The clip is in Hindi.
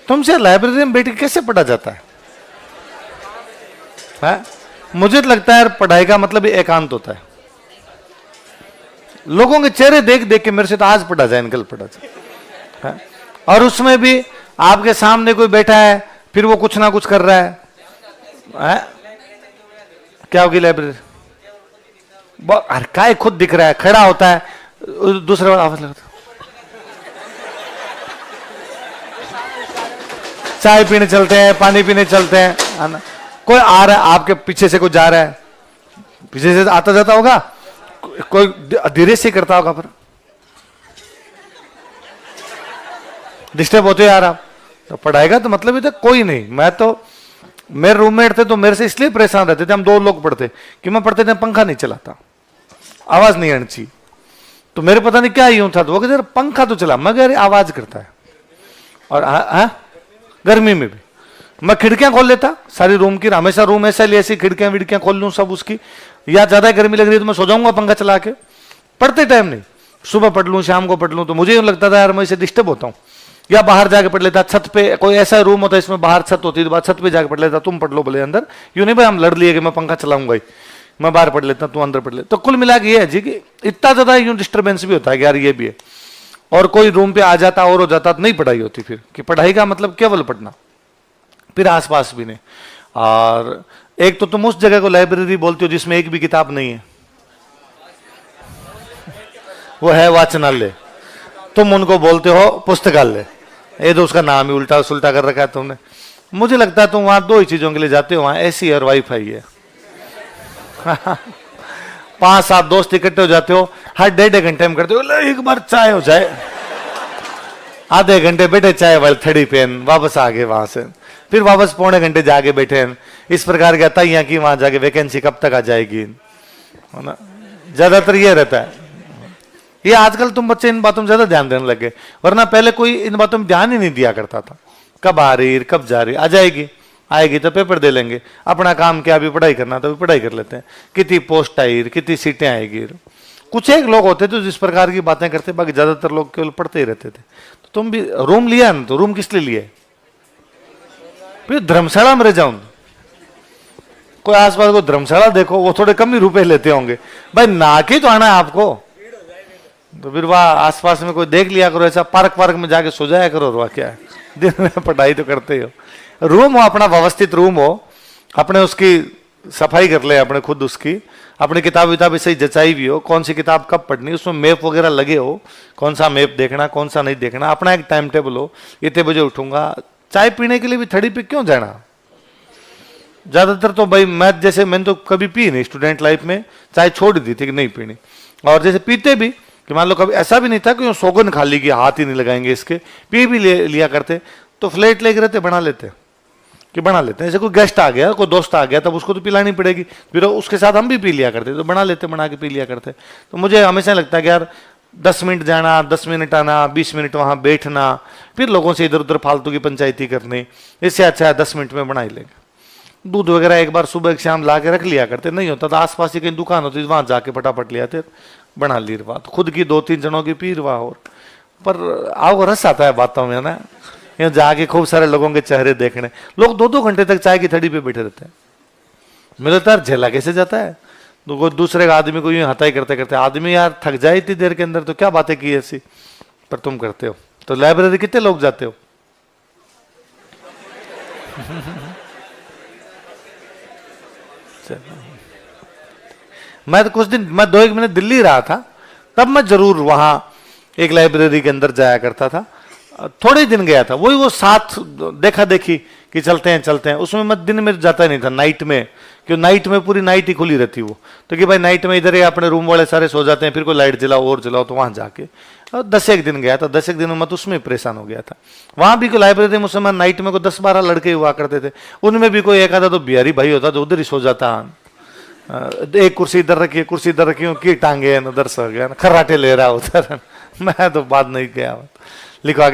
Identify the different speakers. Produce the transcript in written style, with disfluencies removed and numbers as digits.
Speaker 1: तुमसे लाइब्रेरी में बैठ के कैसे पढ़ा जाता है? मुझे तो लगता है यार पढ़ाई का मतलब एकांत होता है। लोगों के चेहरे देख देख के मेरे से तो आज पढ़ा जाए, निकल पढ़ा जाए। और उसमें भी आपके सामने कोई बैठा है, फिर वो कुछ ना कुछ कर रहा है। क्या होगी लाइब्रेरी? काय खुद दिख रहा है, खड़ा होता है, दूसरे बार आवाज लगता, चाय पीने चलते हैं, पानी पीने चलते हैं, कोई आ रहा है आपके पीछे से, कोई जा रहा है, पीछे से आता जाता होगा, कोई धीरे से करता होगा, पर डिस्टर्ब होते यार आप। तो पढ़ाई का तो मतलब ही था कोई नहीं। मैं तो, मेरे रूममेट थे तो मेरे से इसलिए परेशान रहते थे, हम 2 लोग पढ़ते कि मैं पढ़ते थे पंखा नहीं चलाता, आवाज नहीं आनी चाहिए। तो मेरे पता नहीं क्या यूं था, तो वो कहते पंखा तो चला, मगर आवाज करता है। और गर्मी में भी मैं खिड़कियां खोल लेता सारी रूम की, हमेशा रूम ऐसा लिए ऐसी खिड़कियां विड़कियां खोल लूं सब उसकी, या ज्यादा गर्मी लग रही है तो मैं सो जाऊंगा पंखा चला के। पढ़ते टाइम नहीं, सुबह पढ़ लूं शाम को पढ़ लूं, तो मुझे यूं लगता था यार मैं इसे डिस्टर्ब होता हूं। या बाहर जाके पढ़ लेता, छत पे कोई ऐसा रूम होता है इसमें बाहर छत होती है, तो छत पे जाके पढ़ लेता, तुम पढ़ लो बोले अंदर, यूं नहीं भाई हम लड़ लिए कि मैं पंखा चलाऊंगा ही, मैं बाहर पढ़ लेता तू अंदर पढ़ ले। तो कुल मिला के ये है जी कि इतना ज्यादा यूं डिस्टर्बेंस भी होता है कि यार ये भी है। और कोई रूम पे आ जाता और हो जाता तो नहीं पढ़ाई होती फिर, कि पढ़ाई का मतलब केवल पढ़ना, फिर आसपास भी नहीं। और एक तो तुम उस जगह को लाइब्रेरी बोलते हो जिसमें एक भी किताब नहीं है, वो है वाचनालय, तुम उनको बोलते हो पुस्तकालय। ये तो उसका नाम ही उल्टा सुल्टा कर रखा है तुमने। मुझे लगता है तुम वहां 2 ही चीजों के लिए जाते हो, वहां एसी और वाईफाई है। 5-7 दोस्त इकट्ठे हो जाते हो, हर 1.5 घंटे में करते हो एक बार चाय हो जाए, आधे घंटे बैठे चाय वाले थड़ी पेन, वापस आ गए वहां से, फिर वापस पौने घंटे जाके बैठे। इस प्रकार की तैयां की वहां जाके वैकेंसी कब तक आ जाएगी, है ना, ज्यादातर ये रहता है। ये आजकल तुम बच्चे इन बातों में ज्यादा ध्यान देने लगे, वरना पहले कोई इन बातों में ध्यान ही नहीं दिया करता था। कब आ रही, कब जा रही, आ जाएगी, आएगी तो पेपर दे लेंगे, अपना काम क्या, अभी पढ़ाई करना तो अभी पढ़ाई कर लेते हैं, कितनी पोस्ट आई, कितनी सीटें आएगी। कुछ एक लोग होते थे जिस प्रकार की बातें करते, बाकी ज्यादातर लोग केवल पढ़ते ही रहते थे। तो तुम भी रूम लिया ना, तो रूम किस लिए लिया? फिर धर्मशाला में रह जाऊं, कोई आसपास को धर्मशाला देखो, वो थोड़े कम ही रुपए लेते होंगे भाई, ना के तो आना है आपको, तो फिर वह आसपास में कोई देख लिया करो, ऐसा पार्क में जाके सो जाया करो। वह क्या है, दिन में पढ़ाई तो करते हो, रूम हो अपना व्यवस्थित रूम हो, अपने उसकी सफाई कर ले, अपने खुद उसकी, अपनी किताब विताब सही जचाई भी हो, कौन सी किताब कब पढ़नी, उसमें मैप वगैरह लगे हो, कौन सा मैप देखना कौन सा नहीं देखना, अपना एक टाइम टेबल हो, इतने बजे उठूंगा। चाय पीने के लिए भी थड़ी पे क्यों जाना? ज्यादातर तो भाई मैंने तो कभी पी नहीं स्टूडेंट लाइफ में, चाय छोड़ दी थी कि नहीं पीनी। और जैसे पीते भी कि मान लो कभी ऐसा भी नहीं था कि सौगंध खा ली कि हाथ ही नहीं लगाएंगे इसके, पी भी लिया करते, तो फ्लेट लेके रहते, बना लेते कि बना लेते हैं। जैसे कोई गेस्ट आ गया, कोई दोस्त आ गया, तब उसको तो पिलानी पड़ेगी, फिर उसके साथ हम भी पी लिया करते, तो बना लेते, बना के पी लिया करते। तो मुझे हमेशा लगता है कि यार 10 मिनट जाना, 10 मिनट आना, 20 मिनट वहां बैठना, फिर लोगों से इधर उधर फालतू की पंचायती करनी, इससे अच्छा है 10 मिनट में बना ही लेंगे। दूध वगैरह एक बार सुबह शाम ला के रख लिया करते, नहीं होता तो आसपास ही कहीं दुकान होती वहां जाके फटाफट ले आते, बना ली बात, खुद की 2-3 जनों की पी रहा। और पर आपको रस आता है बातों में ना, यहाँ जाके खूब सारे लोगों के चेहरे देखने, लोग 2-2 घंटे तक चाय की थड़ी पे बैठे रहते हैं। मुझे तो यार झेला कैसे जाता है, तो दूसरे आदमी को यूं हताई करते करते, आदमी यार थक जाए इतनी देर के अंदर, तो क्या बातें की ऐसी, पर तुम करते हो। तो लाइब्रेरी कितने लोग जाते हो? मैं तो कुछ दिन, मैं 2-1 महीने दिल्ली रहा था, तब मैं जरूर वहां एक लाइब्रेरी के अंदर जाया करता था। थोड़े दिन गया था, वही वो साथ देखा देखी कि चलते हैं, उसमें मैं दिन में जाता नहीं था, नाइट में, क्यों नाइट में पूरी नाइट ही खुली रहती वो, तो कि भाई नाइट में इधर ही अपने रूम वाले सारे सो जाते हैं, फिर कोई लाइट जलाओ और जलाओ, तो वहां जाके 10-1 दिन गया था। 10-1 दिन में मैं तो उसमें परेशान हो गया था। वहां भी कोई लाइब्रेरी में समय नाइट में कोई 10-12 लड़के हुआ करते थे, उनमें भी कोई एक आधा तो बिहारी भाई होता तो उधर ही सो जाता। एक कुर्सी इधर रखी, कुर्सी इधर रखी, की टांगे उधर सो गया, खर्राटे ले रहा उधर। मैं तो बात नहीं किया, लिखवा